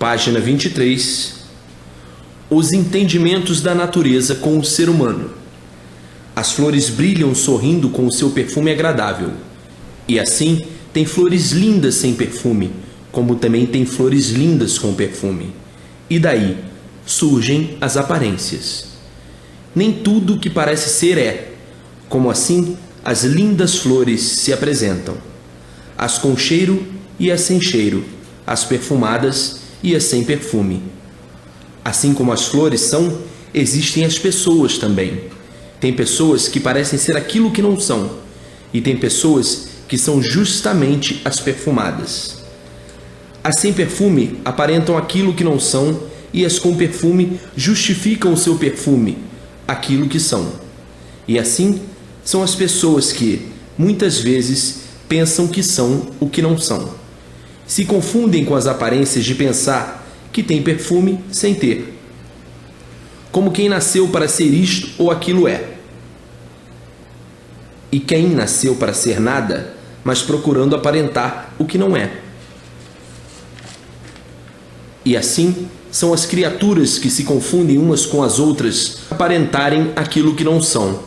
Página 23. Os entendimentos da natureza com o ser humano. As flores brilham sorrindo com o seu perfume agradável. E assim, tem flores lindas sem perfume, como também tem flores lindas com perfume. E daí surgem as aparências. Nem tudo que parece ser é, como assim as lindas flores se apresentam. As com cheiro e as sem cheiro, as perfumadas e as sem perfume. Assim como as flores são, existem as pessoas também. Tem pessoas que parecem ser aquilo que não são, e tem pessoas que são justamente as perfumadas. As sem perfume aparentam aquilo que não são, e as com perfume justificam o seu perfume, aquilo que são. E assim são as pessoas que, muitas vezes, pensam que são o que não são. Se confundem com as aparências de pensar que tem perfume sem ter. Como quem nasceu para ser isto ou aquilo é. E quem nasceu para ser nada, mas procurando aparentar o que não é. E assim são as criaturas que se confundem umas com as outras, aparentarem aquilo que não são.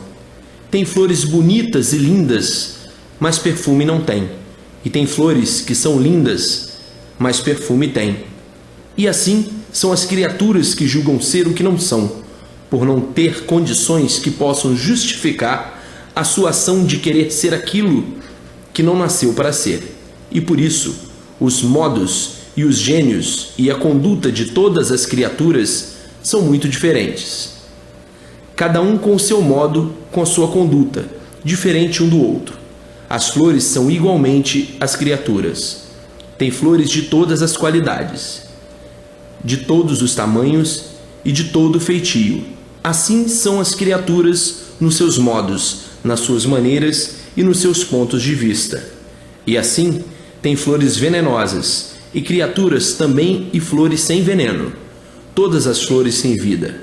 Tem flores bonitas e lindas, mas perfume não tem. E tem flores que são lindas, mas perfume tem. E assim são as criaturas que julgam ser o que não são, por não ter condições que possam justificar a sua ação de querer ser aquilo que não nasceu para ser. E por isso, os modos e os gênios e a conduta de todas as criaturas são muito diferentes. Cada um com o seu modo, com a sua conduta, diferente um do outro. As flores são igualmente as criaturas. Tem flores de todas as qualidades, de todos os tamanhos e de todo feitio. Assim são as criaturas nos seus modos, nas suas maneiras e nos seus pontos de vista. E assim tem flores venenosas e criaturas também e flores sem veneno, todas as flores sem vida.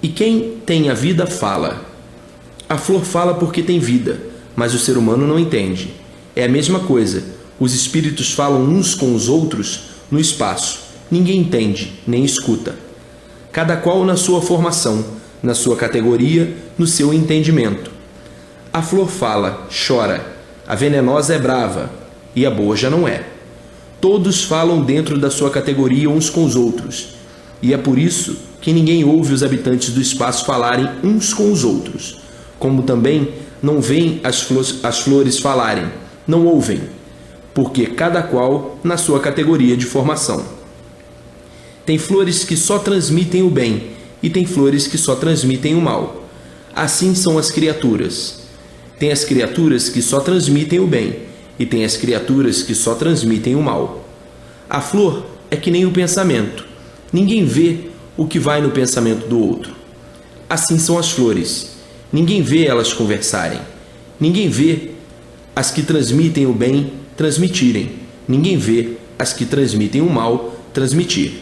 E quem tem a vida fala. A flor fala porque tem vida, mas o ser humano não entende. É a mesma coisa, os espíritos falam uns com os outros no espaço. Ninguém entende, nem escuta. Cada qual na sua formação, na sua categoria, no seu entendimento. A flor fala, chora, a venenosa é brava, e a boa já não é. Todos falam dentro da sua categoria uns com os outros, e é por isso que ninguém ouve os habitantes do espaço falarem uns com os outros, como também não veem as flores falarem, não ouvem, porque cada qual na sua categoria de formação. Tem flores que só transmitem o bem, e tem flores que só transmitem o mal. Assim são as criaturas. Tem as criaturas que só transmitem o bem, e tem as criaturas que só transmitem o mal. A flor é que nem o pensamento. Ninguém vê o que vai no pensamento do outro. Assim são as flores. Ninguém vê elas conversarem. Ninguém vê as que transmitem o bem transmitirem. Ninguém vê as que transmitem o mal transmitir.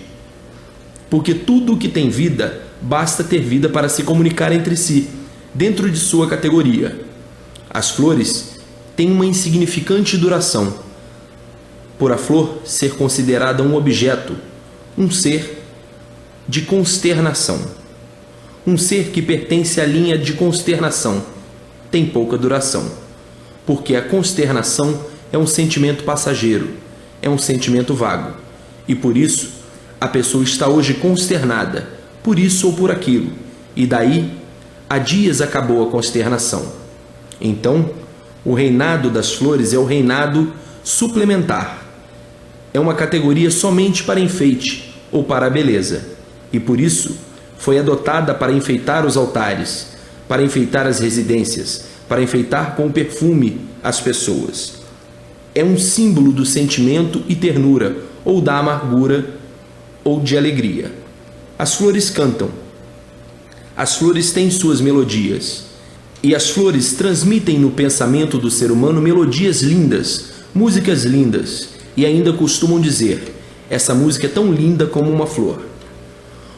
Porque tudo o que tem vida, basta ter vida para se comunicar entre si, dentro de sua categoria. As flores têm uma insignificante duração, por a flor ser considerada um objeto, um ser de consternação. Um ser que pertence à linha de consternação tem pouca duração, porque a consternação é um sentimento passageiro, é um sentimento vago, e por isso a pessoa está hoje consternada, por isso ou por aquilo, e daí há dias acabou a consternação. Então, o reinado das flores é o reinado suplementar. É uma categoria somente para enfeite ou para a beleza, e por isso foi adotada para enfeitar os altares, para enfeitar as residências, para enfeitar com perfume as pessoas. É um símbolo do sentimento e ternura, ou da amargura, ou de alegria. As flores cantam. As flores têm suas melodias. E as flores transmitem no pensamento do ser humano melodias lindas, músicas lindas, e ainda costumam dizer: essa música é tão linda como uma flor.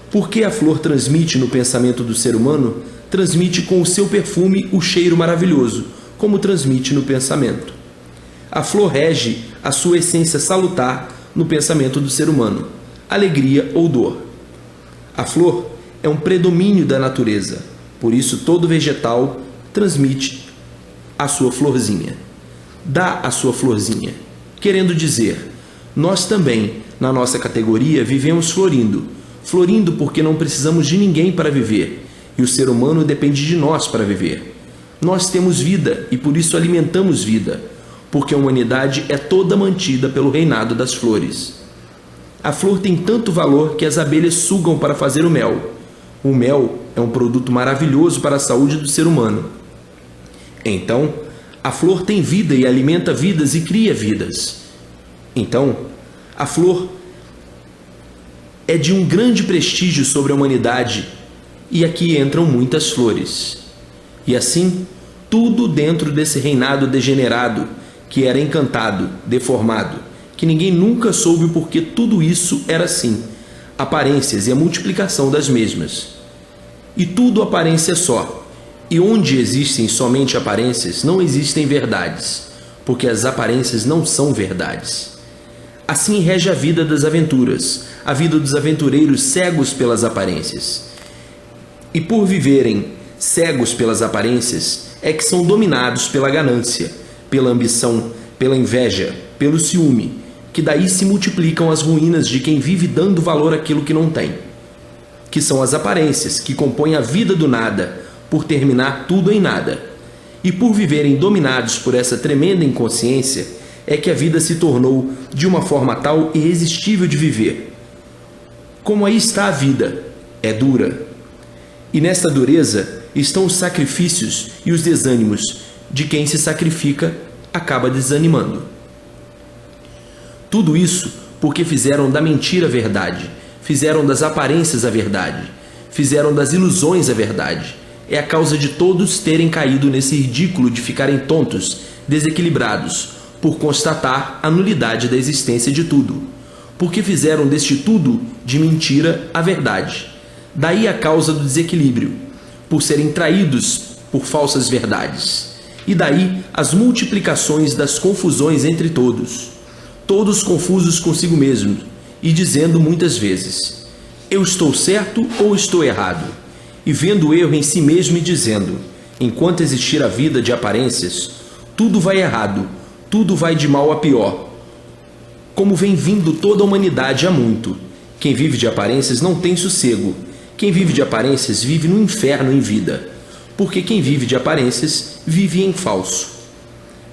Porque a flor transmite no pensamento do ser humano, transmite com o seu perfume o cheiro maravilhoso, como transmite no pensamento. A flor rege a sua essência salutar no pensamento do ser humano. alegria ou dor. A flor é um predomínio da natureza, por isso todo vegetal transmite a sua florzinha, dá a sua florzinha, querendo dizer, nós também, na nossa categoria, vivemos florindo, florindo porque não precisamos de ninguém para viver, e o ser humano depende de nós para viver. Nós temos vida e por isso alimentamos vida, porque a humanidade é toda mantida pelo reinado das flores. A flor tem tanto valor que as abelhas sugam para fazer o mel. O mel é um produto maravilhoso para a saúde do ser humano. Então, a flor tem vida e alimenta vidas e cria vidas. Então, a flor é de um grande prestígio sobre a humanidade e aqui entram muitas flores. E assim, tudo dentro desse reinado degenerado, que era encantado, deformado, que ninguém nunca soube porque tudo isso era assim, aparências e a multiplicação das mesmas. E tudo aparência só. E onde existem somente aparências, não existem verdades, porque as aparências não são verdades. Assim rege a vida das aventuras, a vida dos aventureiros cegos pelas aparências. E por viverem cegos pelas aparências, é que são dominados pela ganância, pela ambição, pela inveja, pelo ciúme, que daí se multiplicam as ruínas de quem vive dando valor àquilo que não tem, que são as aparências que compõem a vida do nada, por terminar tudo em nada. E por viverem dominados por essa tremenda inconsciência, é que a vida se tornou de uma forma tal irresistível de viver. Como aí está a vida, é dura. E nesta dureza estão os sacrifícios e os desânimos de quem se sacrifica acaba desanimando. Tudo isso porque fizeram da mentira a verdade, fizeram das aparências a verdade, fizeram das ilusões a verdade. É a causa de todos terem caído nesse ridículo de ficarem tontos, desequilibrados, por constatar a nulidade da existência de tudo, porque fizeram deste tudo de mentira a verdade. Daí a causa do desequilíbrio, por serem traídos por falsas verdades. E daí as multiplicações das confusões entre todos, todos confusos consigo mesmos, e dizendo muitas vezes, eu estou certo ou estou errado? E vendo o erro em si mesmo e dizendo, enquanto existir a vida de aparências, tudo vai errado, tudo vai de mal a pior. Como vem vindo toda a humanidade há muito. Quem vive de aparências não tem sossego. Quem vive de aparências vive no inferno em vida. Porque quem vive de aparências vive em falso.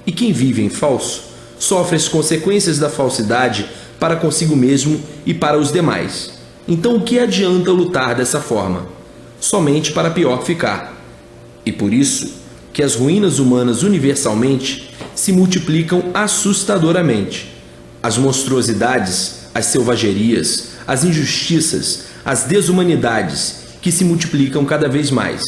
E quem vive em falso sofre as consequências da falsidade para consigo mesmo e para os demais. Então o que adianta lutar dessa forma? Somente para pior ficar. E por isso que as ruínas humanas universalmente se multiplicam assustadoramente. As monstruosidades, as selvagerias, as injustiças, as desumanidades que se multiplicam cada vez mais.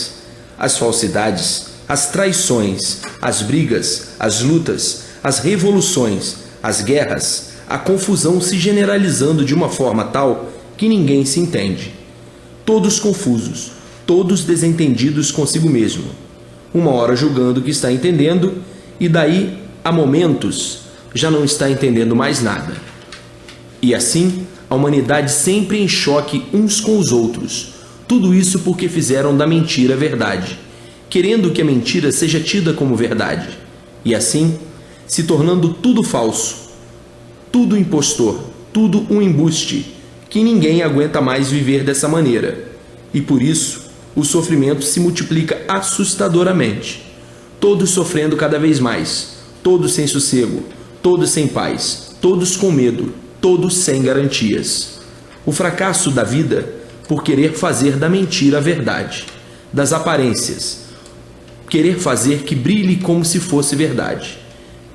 As falsidades, as traições, as brigas, as lutas, as revoluções, as guerras, a confusão se generalizando de uma forma tal que ninguém se entende. Todos confusos, todos desentendidos consigo mesmo. Uma hora julgando que está entendendo e daí, a momentos, já não está entendendo mais nada. E assim, a humanidade sempre em choque uns com os outros. Tudo isso porque fizeram da mentira a verdade, querendo que a mentira seja tida como verdade. E assim, se tornando tudo falso, tudo impostor, tudo um embuste, que ninguém aguenta mais viver dessa maneira. E por isso, o sofrimento se multiplica assustadoramente. Todos sofrendo cada vez mais, todos sem sossego, todos sem paz, todos com medo, todos sem garantias. O fracasso da vida por querer fazer da mentira a verdade, das aparências, querer fazer que brilhe como se fosse verdade.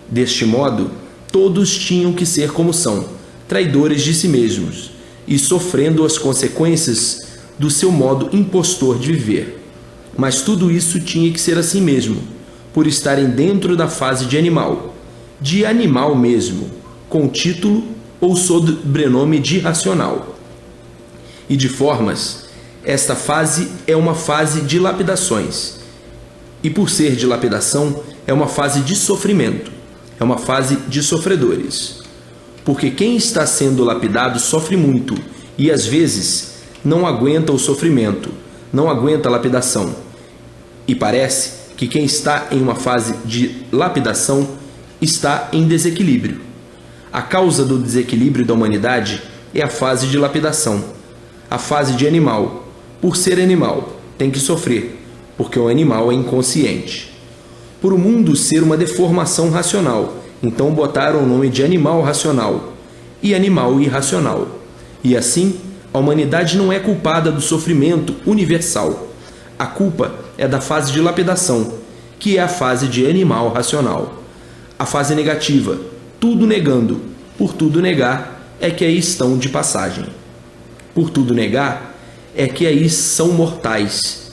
Deste modo, todos tinham que ser como são, traidores de si mesmos, e sofrendo as consequências do seu modo impostor de viver. Mas tudo isso tinha que ser assim mesmo, por estarem dentro da fase de animal mesmo, com título ou sobrenome de irracional. E de formas, esta fase é uma fase de lapidações. E por ser de lapidação, é uma fase de sofrimento, é uma fase de sofredores. Porque quem está sendo lapidado sofre muito, e às vezes não aguenta o sofrimento, não aguenta a lapidação. E parece que quem está em uma fase de lapidação está em desequilíbrio. A causa do desequilíbrio da humanidade é a fase de lapidação, a fase de animal. Por ser animal, tem que sofrer, porque o animal é inconsciente. Por o mundo ser uma deformação racional, então botaram o nome de animal racional e animal irracional. E assim, a humanidade não é culpada do sofrimento universal. A culpa é da fase de lapidação, que é a fase de animal racional. A fase negativa, tudo negando, por tudo negar, é que aí estão de passagem. Por tudo negar, é que aí são mortais,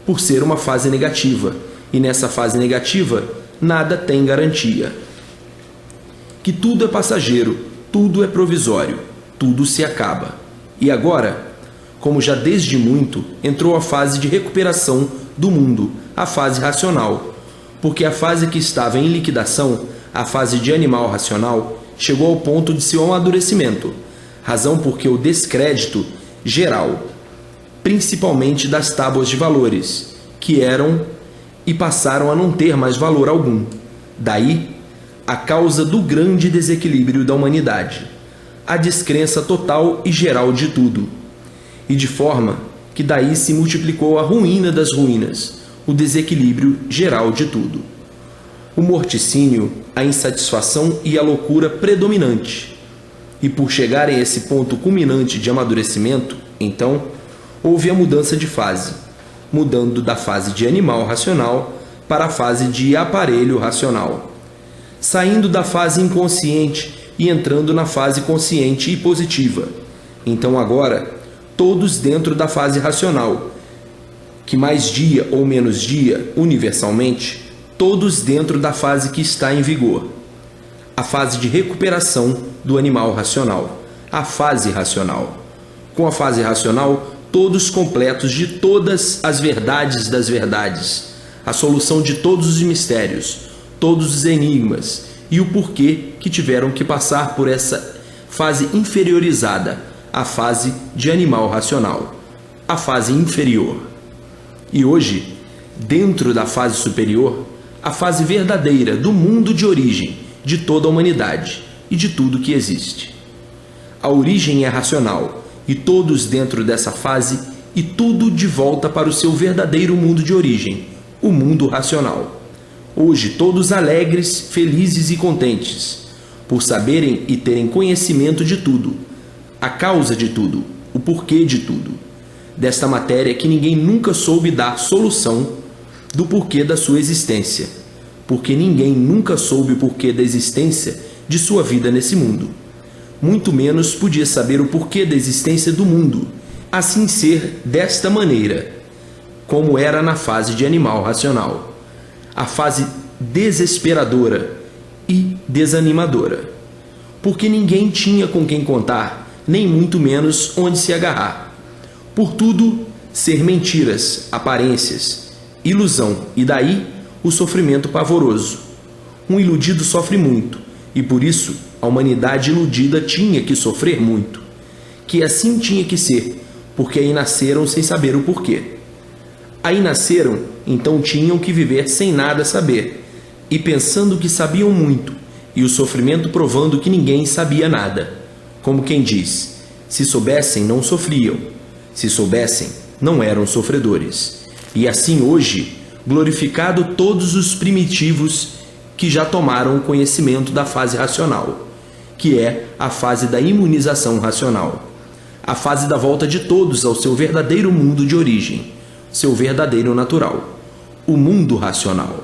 por ser uma fase negativa, e nessa fase negativa, nada tem garantia. Que tudo é passageiro, tudo é provisório, tudo se acaba. E agora, como já desde muito, entrou a fase de recuperação do mundo, a fase racional, porque a fase que estava em liquidação, a fase de animal racional, chegou ao ponto de seu amadurecimento, razão porque o descrédito geral, principalmente das tábuas de valores, que eram e passaram a não ter mais valor algum. Daí, a causa do grande desequilíbrio da humanidade, a descrença total e geral de tudo, e de forma que daí se multiplicou a ruína das ruínas, o desequilíbrio geral de tudo. O morticínio, a insatisfação e a loucura predominante. E por chegarem a esse ponto culminante de amadurecimento, então, houve a mudança de fase, mudando da fase de animal racional para a fase de aparelho racional, saindo da fase inconsciente e entrando na fase consciente e positiva. Então agora, todos dentro da fase racional, que mais dia ou menos dia, universalmente, todos dentro da fase que está em vigor, a fase de recuperação do animal racional, a fase racional. Com a fase racional, todos completos de todas as verdades das verdades, a solução de todos os mistérios, todos os enigmas e o porquê que tiveram que passar por essa fase inferiorizada, a fase de animal racional, a fase inferior. E hoje, dentro da fase superior, a fase verdadeira do mundo de origem de toda a humanidade e de tudo que existe. A origem é racional, e todos dentro dessa fase, e tudo de volta para o seu verdadeiro mundo de origem, o mundo racional. Hoje todos alegres, felizes e contentes, por saberem e terem conhecimento de tudo, a causa de tudo, o porquê de tudo, desta matéria que ninguém nunca soube dar solução do porquê da sua existência, porque ninguém nunca soube o porquê da existência de sua vida nesse mundo. Muito menos podia saber o porquê da existência do mundo, assim ser desta maneira, como era na fase de animal racional, a fase desesperadora e desanimadora, porque ninguém tinha com quem contar, nem muito menos onde se agarrar. Por tudo ser mentiras, aparências, ilusão, e daí o sofrimento pavoroso. Um iludido sofre muito, e por isso a humanidade iludida tinha que sofrer muito, que assim tinha que ser, porque aí nasceram sem saber o porquê. Aí nasceram, então tinham que viver sem nada saber, e pensando que sabiam muito, e o sofrimento provando que ninguém sabia nada. Como quem diz, se soubessem, não sofriam, se soubessem, não eram sofredores. E assim hoje, glorificado todos os primitivos que já tomaram o conhecimento da fase racional, que é a fase da imunização racional, a fase da volta de todos ao seu verdadeiro mundo de origem, seu verdadeiro natural, o mundo racional.